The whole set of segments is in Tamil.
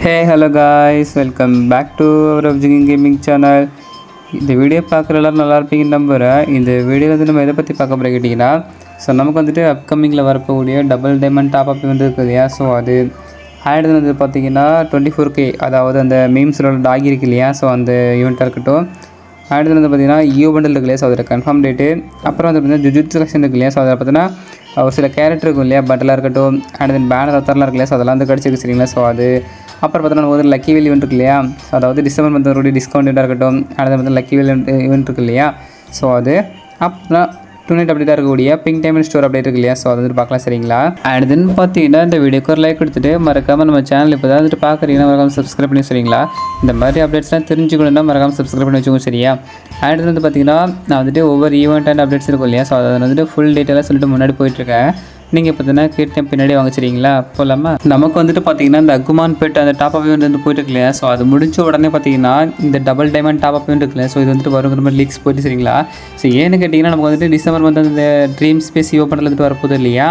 Hey, hello guys, welcome back to our Jigging Gaming channel. இந்த வீடியோ பார்க்குற எல்லோரும் நல்லா இருப்பீங்கன்னு நம்புகிறேன். இந்த வீடியோவில் வந்து நம்ம எதை பற்றி பார்க்க போகிறோம் கேட்டிங்கன்னா, நமக்கு வந்துட்டு அப்கமிங்கில் வரப்போகக்கூடிய டபுள் டைமண்ட் டாப் அப் வந்து இருக்குது இல்லையா. அது ஆயிடுது வந்து பார்த்திங்கன்னா 24K, அதாவது அந்த மீம்ஸில் டாகி இருக்கு இல்லையா. அந்த ஈவெண்ட்டாக இருக்கட்டும். ஆயிடுது வந்து பார்த்திங்கன்னா பண்டல் இருக்கு இல்லையா. அதோட கன்ஃபார்ம் டேட்டு. அப்புறம் வந்து பார்த்திங்கன்னா ஜுஜுட்சு செலெக்ஷன் இருக்கு இல்லையா. அதில் பார்த்தீங்கன்னா ஒரு சில கேரக்டர் இருக்கும் இல்லையா, பட்டலாக இருக்கட்டும், அண்ட் தென் பேனர் அத்தர்லாம் இருக்கு இல்லையா. அதெல்லாம் வந்து கிடச்சிருக்கு சரிங்களா. அது அப்புறம் பார்த்தோன்னா வந்து லக்கி வேல் ஈவெண்ட் இருக்கு இல்லையா. அதாவது டிசம்பர் மந்த் டிஸ்கவுண்ட் இருக்கட்டும், அடுத்து வந்து லக்கி வேல் ஈவெண்ட் இருக்கு இல்லையா. அது அப்புறம் டூநைட் அப்படி தான் இருக்கக்கூடிய பிங்க் டைமண்ட் ஸ்டோர் அப்படி இருக்கு இல்லையா. அது வந்து பார்க்கலாம் சரிங்களா. அண்ட் தென் பார்த்தீங்கன்னா இந்த வீடியோக்கு ஒரு லைக் கொடுத்துட்டு மறக்காமல் நம்ம சேனல் இப்போ தான் வந்துட்டு பார்க்குறீங்கன்னா மறக்காமல் சப்ஸ்கிரைப் பண்ணி சரிங்களா. இந்த மாதிரி அப்டேட்ஸ்லாம் தெரிஞ்சுக்கணுன்னா மறக்காமல் சப்ஸ்கிரைப் பண்ணி வச்சுக்கோங்க சரியா. அடுத்து வந்து பார்த்தீங்கன்னா நான் வந்துட்டு ஒவ்வொரு ஈவெண்ட் அண்ட் அப்டேட்ஸ் இருக்கும் இல்லையா. அதை வந்துட்டு ஃபுல் டீட்டெயிலாக சொல்லிட்டு முன்னாடி போயிட்டுருக்கேன். நீங்கள் பார்த்தீங்கன்னா கேட்டேன் பின்னாடி வாங்க சரிங்களா. அப்போ இல்லாமல் நமக்கு வந்துட்டு பார்த்தீங்கன்னா இந்த அக்குமான் பெட் அந்த டாப் அப் வந்து போயிட்டு இருக்கு இல்லையா. அது முடிச்ச உடனே பார்த்தீங்கன்னா இந்த டபுள் டைமண்ட் டாப் அப் இருக்கு இல்லையா. இது வந்துட்டு வருங்கிற மாதிரி லீக்ஸ் போயிட்டு சரிங்களா. ஏன்னு கேட்டிங்கன்னா நமக்கு வந்துட்டு டிசம்பர் வந்து அந்த ட்ரீம் ஸ்பேஸ் ஓப்பனில் வந்துட்டு வரப்போகுது இல்லையா.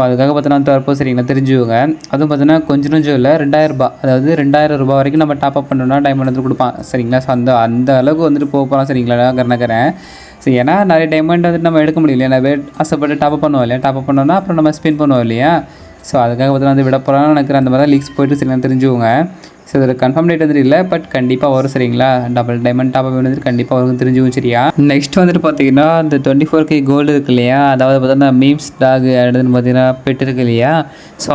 அதுக்காக பார்த்தீங்கன்னா வந்து வரப்போ சரிங்களா தெரிஞ்சுக்கோங்க. அதுவும் பார்த்தீங்கன்னா கொஞ்சம் இல்லை 2000 ரூபா, அதாவது 2000 ரூபா வரைக்கும் நம்ம டாப் அப் பண்ணோம்னா டைமண்ட் வந்து கொடுப்பான் சரிங்களா. அந்த அளவுக்கு வந்துட்டு போகலாம் சரிங்களா. கரணக்கறேன் ஏன்னா நிறைய டைமண்ட் வந்துட்டு நம்ம எடுக்க முடியல. நிறைய ஆசைப்பட்டு டாப் அப் பண்ணுவோம் இல்லையா. டாப் அப் பண்ணோன்னா அப்புறம் நம்ம ஸ்பின் பண்ணுவோம் இல்லையா. அதுக்காக பார்த்தீங்கன்னா வந்து விட போகிறான்னு நினைக்கிறேன். அந்த மாதிரி தான் லீக்ஸ் போய்ட்டு சரிங்களா தெரிஞ்சுக்கோங்க. இதில் கன்ஃபார்ம் டேட் வந்துட்டு இல்லை, பட் கண்டிப்பாக வரும் சரிங்களா. டபுள் டைமண்ட் டாப் அப் வந்துட்டு கண்டிப்பாக வரும் தெரிஞ்சுக்கும் சரியா. நெக்ஸ்ட் வந்துட்டு பார்த்தீங்கன்னா இந்த 24K கோல்டு இருக்கு இல்லையா. அதாவது பார்த்தீங்கன்னா மீம்ஸ் டாக் அடுத்து பார்த்தீங்கன்னா பெட் இருக்கு இல்லையா.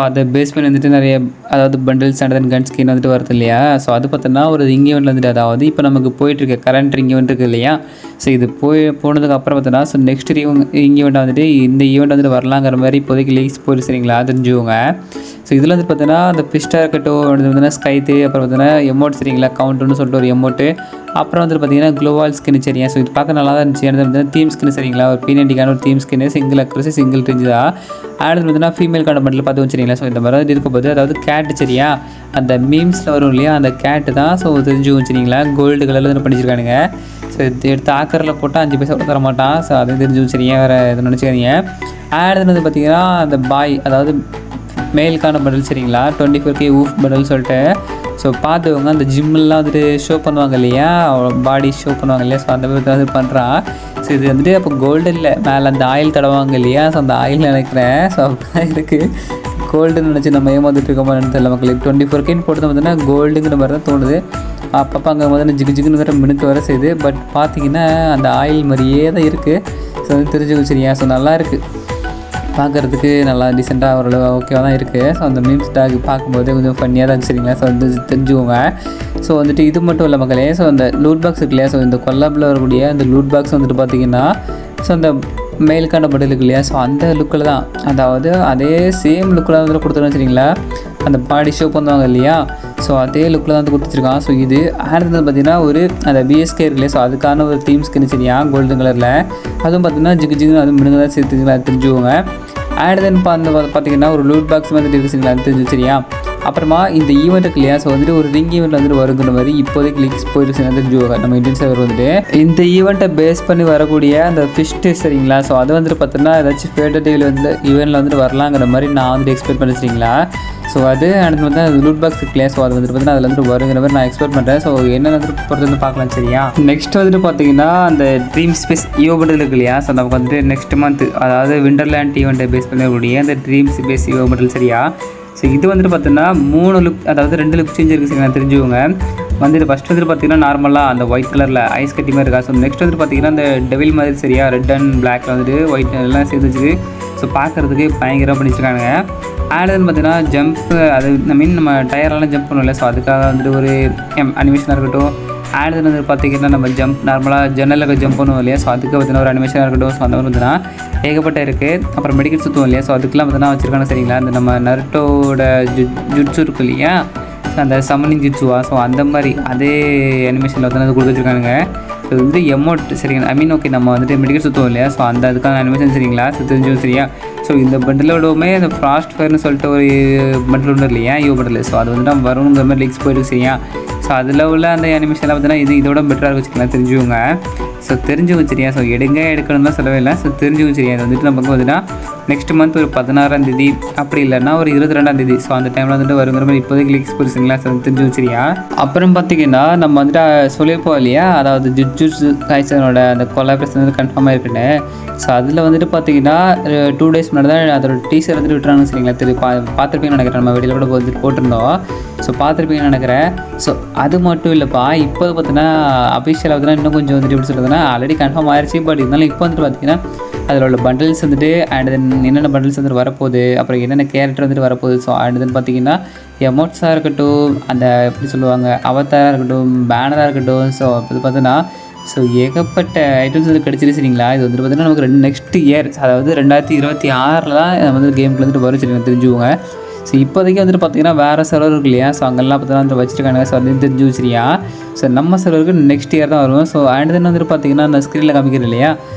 அதை பேஸ் பண்ணி வந்துட்டு நிறைய அதாவது bundles and then gun skin வந்துட்டு வருது இல்லையா. அது பார்த்தோன்னா ஒரு ஈவெண்ட் வந்துட்டு அதாவது இப்போ நமக்கு போயிட்டுருக்கு கரண்ட் ஈவெண்ட் இருக்குது இல்லையா. இது போனதுக்கு அப்புறம் பார்த்தோன்னா நெக்ஸ்ட் ஈவெண்ட் வந்துட்டு இந்த ஈவெண்ட் வந்துட்டு வரலாங்கிற மாதிரி இப்போதைக்கு லீக்ஸ் போயிட்டு சரிங்களா தெரிஞ்சுக்கோங்க. இதில் வந்து பார்த்தீங்கன்னா அந்த பிஸ்டாக இருக்கட்டும், பார்த்தீங்கன்னா ஸ்கைத்து, அப்புறம் பார்த்தீங்கன்னா எமௌண்ட் சரிங்களா, கவுண்ட்டுன்னு சொல்லிட்டு ஒரு எமௌண்ட்டு, அப்புறம் வந்துட்டு பார்த்தீங்கன்னா க்ளோவால் ஸ்கின் சரியா. இது பார்க்க நல்லா தான் இருந்துச்சு. அடுத்து வந்து தீம் ஸ்கின் சரிங்களா, ஒரு பீனட்டிக்கான ஒரு theme skin single accuracy single range தான். அடுத்து பார்த்தீங்கன்னா ஃபீமேல் கார்டு மட்டும் பார்த்து வச்சுருங்களா. இந்த மாதிரி தான் இருக்க போது, அதாவது கேட்டு சரியா, அந்த மீம்ஸில் வரும் இல்லையா அந்த கேட்டு தான். தெரிஞ்சு வச்சுருங்களா கோல்டு கலரில் வந்து பண்ணிச்சிருக்கானுங்க. எடுத்து ஆக்கரில் போட்டால் 5 பைசா தர மாட்டான். அது தெரிஞ்சு வச்சுருங்க, வேறு எதுவும் நினச்சிக்காதீங்க. அடுத்து வந்து பார்த்திங்கன்னா அந்த பாய், அதாவது மேலுக்கான பண்டல் சரிங்களா, 24K ஊஃப் பண்டல் சொல்லிட்டு. பார்த்துவங்க அந்த ஜிம்மெலாம் வந்துட்டு ஷோ பண்ணுவாங்க இல்லையா, பாடி ஷோ பண்ணுவாங்க இல்லையா. அந்த மாதிரி வந்து பண்ணுறான். இது வந்துட்டு அப்போ கோல்டு இல்லை, மேலே அந்த ஆயில் தடவாங்க இல்லையா. அந்த ஆயில் நினைக்கிறேன். அப்போ இருக்குது கோல்டுன்னு நினச்சி நம்ம ஏமாந்துட்டு இருக்கோமா தெரியல மக்களுக்கு. 24Kன்னு போட்டு பார்த்தீங்கன்னா கோல்டுங்கிற மாதிரி தான் தோணுது. அப்பப்போ அங்கே வந்து ஜிகுன்னு வேறு மினுக்கு வர செய்யுது. பட் பார்த்திங்கன்னா அந்த ஆயில் மாதிரியே தான் இருக்குது. அது தெரிஞ்சுக்க சரியா. நல்லா இருக்குது பார்க்குறதுக்கு, நல்லா டீசெண்டாக ஓரளவு ஓகேவாக தான் இருக்குது. அந்த மீம்ஸ் டாக் பார்க்கும்போது கொஞ்சம் ஃபன்னியாக தான் சரிங்களா. வந்து தெரிஞ்சுக்கோங்க. வந்துட்டு இது மட்டும் இல்லை மக்களே. அந்த லூட் பாக்ஸ் இருக்கு இல்லையா. இந்த கொல்லாப்பில் வரக்கூடிய அந்த லூட் பாக்ஸ் வந்துட்டு பார்த்திங்கன்னா அந்த மேலுக்கான பட்டில் இருக்கு இல்லையா. அந்த லுக்கில் தான், அதாவது அதே சேம் லுக்கில் வந்துட்டு கொடுத்துருவோம் சரிங்களா. அந்த பாடி ஷோ பண்ணுவாங்க இல்லையா. அதே லுக்கில் தான் வந்து கொடுத்துருக்கான். இது அடுத்தது பார்த்திங்கன்னா ஒரு அந்த பிஎஸ்கே இருக்கு இல்லையா. அதுக்கான ஒரு தீம் ஸ்கின் சரியா கோல்டன் கலரில். அதுவும் பார்த்திங்கன்னா ஜிகுன்னு அதுவும் மினுங்க தான் சேர்த்துங்களா தெரிஞ்சுக்கோங்க. அடுத்தது பார்த்திங்கன்னா ஒரு லூட் பாக்ஸ் வந்துட்டு இருக்குது சரிங்களா, அது தெரிஞ்சு சரியா. அப்புறமா இந்த ஈவெண்ட் இருக்கு இல்லையா. வந்துட்டு ஒரு ரிங் ஈவெண்ட் வந்துட்டு வருங்கிற மாதிரி இப்போதைக்கு லீக்ஸ் போயிருக்கு தெரிஞ்சுக்கோங்க. நம்ம இந்தியன் சர்வர் வந்துட்டு இந்த ஈவெண்ட்டை பேஸ் பண்ணி வரக்கூடிய அந்த ஃபிஷ்ட்டு சரிங்களா. அது வந்துட்டு பார்த்தோன்னா ஏதாச்சும் ஃபேட்டர் டிவியில் வந்து ஈவெண்ட்டில் வந்துட்டு வரலாங்கிற மாதிரி நான் வந்துட்டு எக்ஸ்பெக்ட் பண்ணி சரிங்களா. அது அடுத்து வந்து அந்த லூட் பாக்ஸ் இருக்கு இல்லையா. அது வந்துட்டு பார்த்தீங்கன்னா அதில் வந்துட்டு வருங்கிற மாதிரி நான் எக்ஸ்பெக்ட் பண்ணுறேன். என்ன வந்துட்டு பொறுத்து வந்து பார்க்கலாம் சரியா. நெக்ஸ்ட் வந்துட்டு பார்த்தீங்கன்னா அந்த ட்ரீம் ஸ்பேஸ் ஈவெண்ட் இருக்கு இல்லையா. நமக்கு வந்துட்டு நெக்ஸ்ட் மந்த், அதாவது விண்டர்லேண்ட் ஈவெண்ட்டை பேஸ் பண்ணக்கூடிய அந்த ட்ரீம் ஸ்பேஸ் ஈவெண்ட் சரியா. இது வந்துட்டு பார்த்தீங்கன்னா 3 லுக், அதாவது 2 லுக் சேஞ்ச் இருக்குது சரிங்களா தெரிஞ்சுக்கோங்க. வந்துட்டு ஃபஸ்ட் வந்துட்டு பார்த்தீங்கன்னா நார்மலாக அந்த ஒயிட் கலரில் ஐஸ் கட்டி மாதிரி இருக்கா. நெக்ஸ்ட் வந்துட்டு பார்த்தீங்கன்னா அந்த டெவில் மாதிரி சரியா, ரெட் அண்ட் பிளாக்ல வந்துட்டு ஒயிட் எல்லாம் சேர்ந்து வச்சுது. பார்க்குறதுக்கு பயங்கரமாக பண்ணிச்சிருக்காங்க. ஆடுதுன்னு பார்த்தீங்கன்னா ஜம்ப்பு, அது நம்ம டயரெல்லாம் ஜம்ப் பண்ணுவோம்ல. அதுக்காக வந்துட்டு ஒரு அனிமேஷனாக இருக்கட்டும். ஆடுதுன்னு வந்து பார்த்திங்கன்னா நம்ம ஜம்ப் நார்மலாக ஜன்னலுக்கு ஜம்ப் பண்ணுவோம் இல்லையா. அதுக்கு பார்த்தீங்கன்னா ஒரு அனிமேஷனாக இருக்கட்டும். அந்த மாதிரி பார்த்தீங்கன்னா ஏகப்பட்ட இருக்குது. அப்புறம் மெடிக்கல் சுற்றுவோம் இல்லையா. அதுக்கெலாம் பார்த்தீங்கன்னா வச்சுருக்காங்க சரிங்களா. அந்த நம்ம நருட்டோட ஜுட்ஸு இருக்கு இல்லையா, அந்த சம்மனிங் ஜிட்ஸுவா. அந்த மாதிரி அதே அனிமேஷனில் வந்து அது கொடுத்து வச்சுருக்கானுங்க. இது வந்து எமௌண்ட் சரிங்களா. ஓகே நம்ம வந்துட்டு மெடிக்கல் சுற்றுவோம் இல்லையா. அந்த அதுக்கான அனிமேஷன் சரிங்களா தெரிஞ்சும் சரியா. இந்த பண்டிலோடவுமே அந்த ஃப்ராஸ்ட் ஃபயர்னு சொல்லிட்டு ஒரு பண்டில் ஒன்று இல்லையா பண்டில். அது வந்துட்டு நம்ம வரணுங்கிற மாதிரி லீக்ஸ் போயிட்டு சரியா. அதில் உள்ள அந்த அனிமேஷன்லாம் பார்த்தீங்கன்னா இதோட பெட்டராக வச்சுக்கலாம் தெரிஞ்சுக்கோங்க. ஸோ தெரிஞ்சுக்கும் சரியா. ஸோ எடுக்கணும்லாம் சொல்லவே இல்லை. ஸோ தெரிஞ்சுக்கும் சரியா. இது வந்துட்டு நமக்கு வந்துன்னா நெக்ஸ்ட் மந்த் ஒரு 16ஆம் தேதி அப்படி இல்லைன்னா ஒரு 22ஆம் தேதி. ஸோ அந்த டைமில் வந்துட்டு வருங்கிற மாதிரி இப்போதைக்கு லீக்ஸ் போயிருச்சுங்களா. ஸோ தெரிஞ்சுக்கும் சரியா. அப்புறம் பார்த்தீங்கன்னா நம்ம வந்துட்டு சொல்லியிருப்போம் இல்லையா, அதாவது ஜுஜுட்சு கைசனோட அந்த கொலாபரேஷன் வந்து கன்ஃபார்ம் ஆகிருக்குன்னு. ஸோ அதில் வந்துட்டு பார்த்தீங்கன்னா 2 days முன்னாடி தான் அதோட டீசர் வந்துட்டு விட்டுறாங்க சரிங்களா. பார்த்துருப்பீங்கன்னு நினைக்கிறேன். நம்ம வெளியில் கூட வந்துட்டு போட்டிருந்தோம். ஸோ பார்த்துருப்பீங்கன்னு நினைக்கிறேன். ஸோ அது மட்டும் இல்லைப்பா, இப்போ பார்த்தீங்கன்னா அஃபிஷியலாக பார்த்தீங்கன்னா இன்னும் கொஞ்சம் வந்துட்டு எப்படி சொல்கிறதுனா ஆல்ரெடி கன்ஃபார்ம் ஆயிடுச்சு. பட் இருந்தாலும் இப்போ வந்துட்டு பார்த்தீங்கன்னா அதில் உள்ள பண்டில்ஸ் வந்துட்டு அண்ட் தென் என்னென்ன பண்டில்ஸ் வந்துட்டு வரப்போகுது, அப்புறம் என்னென்ன கேரக்டர் வந்துட்டு வரப்போகுது. ஸோ அண்ட் தென் பார்த்தீங்கன்னா எமோட்ஸாக இருக்கட்டும், அந்த எப்படி சொல்லுவாங்க அவதாராக இருக்கட்டும், பேனராக இருக்கட்டும். ஸோ அது பார்த்தீங்கன்னா ஸோ ஏகப்பட்ட ஐட்டம்ஸ் வந்து கிடச்சிரு சரிங்களா. இது வந்துட்டு பார்த்தீங்கன்னா நமக்கு நெக்ஸ்ட் இயர், அதாவது 2026 தான் வந்து கேமுக்கு வந்துட்டு வரும் சரிங்களா, தெரிஞ்சுவோங்க. ஸோ இப்போதைக்கு வந்துட்டு பார்த்தீங்கன்னா வேறு சர்வர் இருக்கு இல்லையா. ஸோ அங்கெல்லாம் பார்த்தீங்கன்னா வந்து வச்சுருக்காங்க. ஸோ அது தெரிஞ்சு வச்சிருக்கியா. ஸோ நம்ம சர்வருக்கு நெக்ஸ்ட் இயர் தான் வரும். ஸோ அண்ட் தென் வந்துட்டு பார்த்தீங்கன்னா நான் ஸ்க்ரீனில் காமிக்கிறேன் இல்லையா.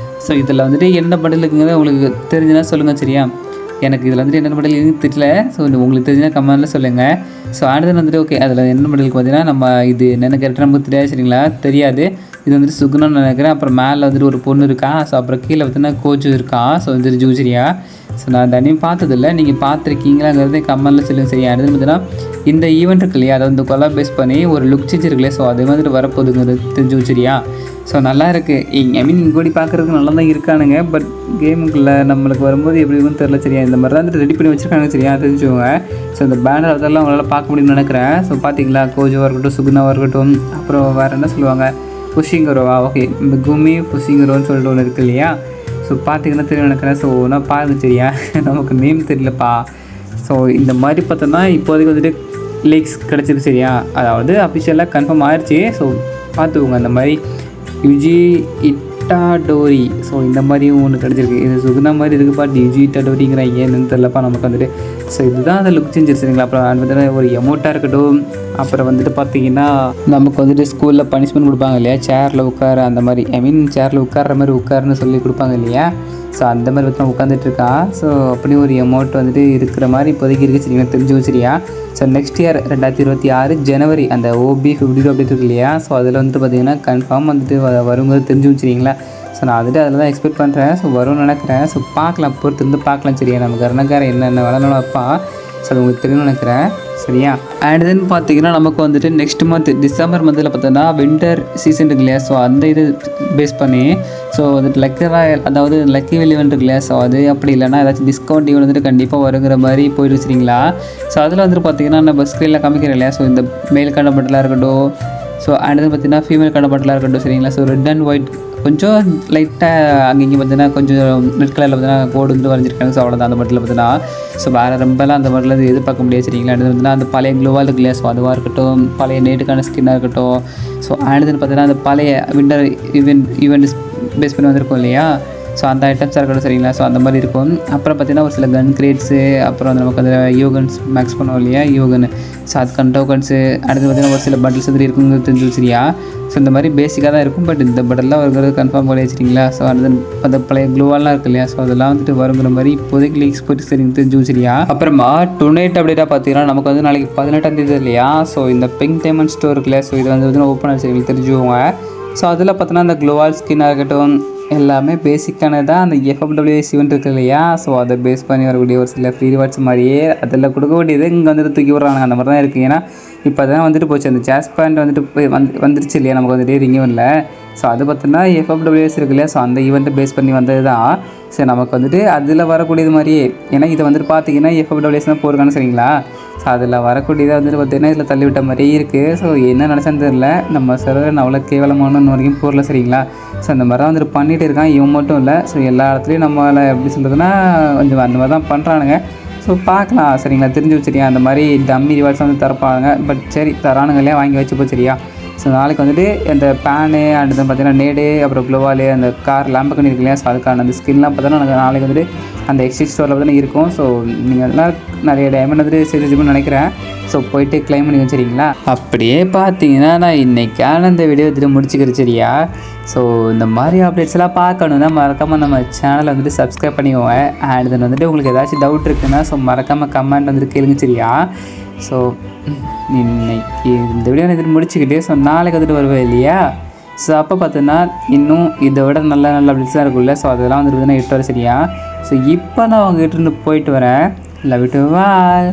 ஸோ இதில் வந்துட்டு என்ன பண்டில் இருக்குங்கிறத உங்களுக்கு தெரிஞ்சுன்னா சொல்லுங்கள் சரியா. எனக்கு இதில் வந்துட்டு என்ன பண்டில் இருக்குன்னு தெரியல. ஸோ உங்களுக்கு தெரிஞ்சுன்னா கமெண்ட்டில் சொல்லுங்கள். ஸோ அண்ட் தென் வந்துட்டு ஓகே அதில் என்ன பண்டிலுக்கு பார்த்தீங்கன்னா நம்ம இது என்னென்ன கேரக்டர் நமக்கு தெரியாது சரிங்களா, தெரியாது. இது வந்துட்டு சுகுணன்னு நினைக்கிறேன். அப்புறம் மேலே வந்துட்டு ஒரு பொண்ணு இருக்கா. ஸோ அப்புறம் கீழே பார்த்தீங்கன்னா கோச்சு இருக்கா. ஸோ வந்துட்டு ஜூசிரியா. ஸோ நான் தனியும் பார்த்ததில்ல, நீங்கள் பார்த்துருக்கீங்களாங்கிறதே கமெண்ட்டில் சொல்லுங்கள் சரியா. அடுத்து பார்த்தீங்கன்னா இந்த ஈவெண்ட் இருக்கு இல்லையா, அதை வந்து கொலா பேஸ் பண்ணி ஒரு லுக் சேஞ்ச் இருக்குல்லையா. ஸோ அது வந்துட்டு வரப்போகுதுங்கிறது தெரிஞ்சு வச்சிரியா. ஸோ நல்லா இருக்குது. ஐ மீன் இங்கே கூடி பார்க்குறதுக்கு நல்லா தான் இருக்கானுங்க. பட் கேமுக்குள்ளே நம்மளுக்கு வரும்போது எப்படி இருக்குன்னு தெரில சரியா. இந்த மாதிரி தான் வந்துட்டு ரெடி பண்ணி வச்சுருக்காங்க சரியா, தெரிஞ்சுக்கோங்க. ஸோ இந்த பேனர் அதெல்லாம் உங்களால் பார்க்க முடியும்னு நினைக்கிறேன். ஸோ பார்த்தீங்களா, கோஜோவாக இருக்கட்டும், சுகுணாவாக இருக்கட்டும், அப்புறம் வேறு என்ன சொல்லுவாங்க, புஷிங்கரோவா, ஓகே இந்த குமி புஷிங்கரோன்னு சொல்லிட்டு ஒன்று இருக்குது இல்லையா. ஸோ பார்த்தீங்கன்னா தெரியும் நினைக்கிறேன். ஸோ நான் பாருங்க சரியா, நமக்கு நேம் தெரியலப்பா. ஸோ இந்த மாதிரி பார்த்தோன்னா இப்போதைக்கு வந்துட்டு லீக்ஸ் கிடச்சிருக்கு சரியா, அதாவது அஃபிஷியலாக கன்ஃபார்ம் ஆயிடுச்சு. ஸோ பார்த்துக்கோங்க இந்த மாதிரி யுஜி இட்டாடோரி. ஸோ இந்த மாதிரியும் ஒன்று கிடச்சிருக்கு. இது சுகுணா மாதிரி இருக்குப்பா, யுஜி இட்டாடோரிங்கிற ஏன்னு தெரிலப்பா நமக்கு வந்துட்டு. ஸோ இதுதான் அந்த லுக் சேஞ்ச் சரிங்களா. அப்புறம் வந்துட்டு ஒரு எமோட்டாக இருக்கட்டும். அப்புறம் வந்துட்டு பார்த்தீங்கன்னா நமக்கு வந்துட்டு ஸ்கூலில் பனிஷ்மெண்ட் கொடுப்பாங்க இல்லையா, சேரில் உட்கார அந்த மாதிரி, ஐ மீன் சேரில் உட்கார்ற மாதிரி உட்காருன்னு சொல்லி கொடுப்பாங்க இல்லையா. ஸோ அந்த மாதிரி வந்து உட்காந்துட்டு இருக்கா. ஸோ அப்படி ஒரு அமௌண்ட் வந்துட்டு இருக்கிற மாதிரி இப்போதைக்கு இருக்குது சரிங்களா, தெரிஞ்சு வச்சிரியா. ஸோ நெக்ஸ்ட் இயர் 2026 ஜனவரி அந்த OB 52 அப்படி இருக்கு இல்லையா. ஸோ அதில் வந்துட்டு பார்த்தீங்கன்னா கன்ஃபார்ம் வந்துட்டு வருங்கிறது தெரிஞ்சு வச்சிரிங்களா. ஸோ நான் வந்துட்டு அதில் தான் எக்ஸ்பெக்ட் பண்ணுறேன். ஸோ வரும்னு நினைக்கிறேன். ஸோ பார்க்கலாம், பொறுத்து இருந்து பார்க்கலாம் சரியா. நம்ம கருணக்காரன் என்னென்ன வளரணும் அப்பா. ஸோ அது உங்களுக்கு தெரியும்னு நினைக்கிறேன் சரியா. அண்ட் தென் பார்த்தீங்கன்னா நமக்கு வந்துட்டு நெக்ஸ்ட் மந்த் டிசம்பர் மந்தில் பார்த்தோன்னா வின்டர் சீசன் இருக்கு இல்லையா. ஸோ அந்த இது பேஸ் பண்ணி ஸோ வந்துட்டு அதாவது லக்கி வெல் ஈவெண்ட் இருக்கு இல்லையா. ஸோ அது அப்படி இல்லைனா ஏதாச்சும் டிஸ்கவுண்ட் ஈவெண்ட் வந்துட்டு கண்டிப்பாக வருங்கிற மாதிரி போயிட்டு வச்சிருங்களா. ஸோ அதில் வந்துட்டு பார்த்தீங்கன்னா நம்ம ஸ்க்ரீனில் காமிக்கிறோம் இல்லையா. ஸோ இந்த மேல் கண்ட பட்டலாக இருக்கட்டும், ஸோ அண்ட் தென் பார்த்தீங்கன்னா ஃபீமேல் கண்ட பட்டலாக இருக்கட்டும் சரிங்களா. ஸோ ரெட் அண்ட் ஒயிட் கொஞ்சம் லைட்டாக அங்கேயும் பார்த்தீங்கன்னா கொஞ்சம் ரெட் கலரில் பார்த்தீங்கன்னா கோடு வந்து வரைஞ்சிருக்காங்க. ஸோ அவ்வளோதான் அந்த பட்டில் பார்த்தீங்கன்னா. ஸோ வேறு ரொம்பலாம் அந்த பட்டில் வந்து எதிர்பார்க்க முடியாது சரிங்களா. அடுத்து பார்த்தீங்கன்னா அந்த பழைய க்ளோவால் இருக்கு இல்லையா. ஸோ அதுவாக இருக்கட்டும், பழைய நேட்டுக்கான ஸ்கின்னாக இருக்கட்டும். ஸோ அடுத்து பார்த்தீங்கன்னா அந்த பழைய வின்டர் ஈவெண்ட் பேஸ் பண்ணி வந்திருக்கும் இல்லையா. ஸோ அந்த ஐட்டம்ஸாக இருக்கட்டும் சரிங்களா. ஸோ அந்த மாதிரி இருக்கும். அப்புறம் பார்த்தீங்கன்னா ஒரு சில கன் கிரேட்ஸு, அப்புறம் வந்து நமக்கு அதில் யோகன்ஸ் மேக்ஸ் பண்ணுவோம் இல்லையா, யோகன். ஸோ அதுக்கான டோக்கன்ஸு, அடுத்து பார்த்தீங்கன்னா ஒரு சில பண்டில்ஸ் வந்து இருக்குங்கிறது தெரிஞ்சு வச்சிரியா. ஸோ இந்த மாதிரி பேசிக்காக தான் இருக்கும். பட் இந்த பட்டெல்லாம் வருகிறது கன்ஃபார்ம் பண்ணி வச்சிட்டிங்களா. ஸோ அந்த பழைய க்ளூவாலாம் இருக்கு இல்லையா. ஸோ அதெல்லாம் வந்துட்டு வருங்கிற மாதிரி இப்போதைக்கு லீக்ஸ் போய்ட்டு சரி தெரிஞ்சு வச்சிரியா. அப்புறமா டுனேட் அப்படின்னா பார்த்தீங்கன்னா நமக்கு வந்து நாளைக்கு 18ஆம் தேதி இல்லையா. ஸோ இந்த பிங்க் டைமண்ட் ஸ்டோர் இருக்குல்ல. ஸோ இது வந்து ஓப்பன் ஆச்சு தெரிஞ்சுவோங்க. ஸோ அதில் பார்த்தோன்னா அந்த க்ளோவால் ஸ்கின்னாக இருக்கட்டும் எல்லாமே பேசிக்கானது தான். அந்த FFWS ஈவெண்ட் இருக்குது இல்லையா. ஸோ அதை பேஸ் பண்ணி வரக்கூடிய ஒரு சில ஃப்ரீ ரிவார்ட்ஸ் மாதிரியே அதில் கொடுக்க வேண்டியது இங்கே வந்துட்டு தூக்கி விட்றாங்க. அந்த மாதிரி தான் இருக்குது. ஏன்னா இப்போ தான் வந்துட்டு போச்சு அந்த ஜாஸ் பேண்ட் வந்துட்டு வந்துருச்சு இல்லையா நமக்கு வந்துட்டு ரிங்யூவில். ஸோ அது பார்த்தோன்னா FFWS இருக்கு இல்லையா. ஸோ அந்த ஈவெண்ட்டை பேஸ் பண்ணி வந்தது தான். ஸோ நமக்கு வந்துட்டு அதில் வரக்கூடியது மாதிரியே, ஏன்னா இதை வந்துட்டு பார்த்தீங்கன்னா FFWS தான் போயிருக்கான்னு சரிங்களா. ஸோ அதில் வரக்கூடியதாக வந்துட்டு பார்த்தீங்கன்னா இதில் தள்ளிவிட்ட மாதிரியே இருக்குது. ஸோ என்ன நினச்சான்னு தெரில, நம்ம சர்வர் அவ்வளோ கேவலமான இன்னும் வரைக்கும் போகல சரிங்களா. ஸோ அந்த மாதிரி தான் வந்துட்டு பண்ணிகிட்டு இருக்கான். இவன் மட்டும் இல்லை, ஸோ எல்லா இடத்துலையும் நம்மளை எப்படி சொல்கிறதுனா கொஞ்சம் அந்த மாதிரி தான் பண்ணுறானுங்க. ஸோ பார்க்கலாம் சரிங்களா, தெரிஞ்சு வச்சிரியா. அந்த மாதிரி டம்மி ரிவார்ட்ஸ் வந்து தரப்பாங்க. பட் சரி தரானுங்களே வாங்கி வச்சு போச்சுரியா. ஸோ நாளைக்கு வந்துட்டு இந்த பேனு அடுத்து பார்த்தீங்கன்னா நேடு, அப்புறம் க்ளோவாலு, அந்த கார் லேம்பக்கனி இருக்கு இல்லையா. ஸோ அதுக்கான அந்த ஸ்கின்லாம் பார்த்தோன்னா நாளைக்கு வந்துட்டு அந்த எக்ஸ்சேஞ்ச் ஸ்டோரில் பார்த்தீங்கன்னா இருக்கும். ஸோ நீங்கள் அதெல்லாம் நிறைய டைமண்ட் வந்துட்டு சேர்த்துச்சுன்னு நினைக்கிறேன். ஸோ போய்ட்டு கிளைம் பண்ணி வச்சுரிங்களா. அப்படியே பார்த்தீங்கன்னா நான் இன்றைக்கான இந்த வீடியோ வந்துட்டு முடிச்சுக்கிறேன் சரியா. ஸோ இந்த மாதிரி அப்டேட்ஸ்லாம் பார்க்கணுன்னா மறக்காமல் நம்ம சேனலை வந்துட்டு சப்ஸ்கிரைப் பண்ணிக்கோங்க. அண்ட் தென் வந்துட்டு உங்களுக்கு ஏதாச்சும் டவுட் இருக்குன்னா ஸோ மறக்காமல் கமெண்ட் வந்துட்டு கேளுங்க சரியா. ஸோ இன்னைக்கு இந்த வீடியோ நான் வந்துட்டு முடிச்சுக்கிட்டு ஸோ நாளைக்கு வந்துட்டு வருவேன் இல்லையா. ஸோ அப்போ பார்த்தோன்னா இன்னும் இதை விட நல்ல நல்ல அப்டேட்ஸ்லாம் இருக்குல்ல. ஸோ அதெல்லாம் வந்துட்டு நான் இட்டு வர சரியா. ஸோ இப்போ நான் உங்ககிட்ட இருந்து போயிட்டு வரேன். Love you to all.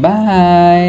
Bye.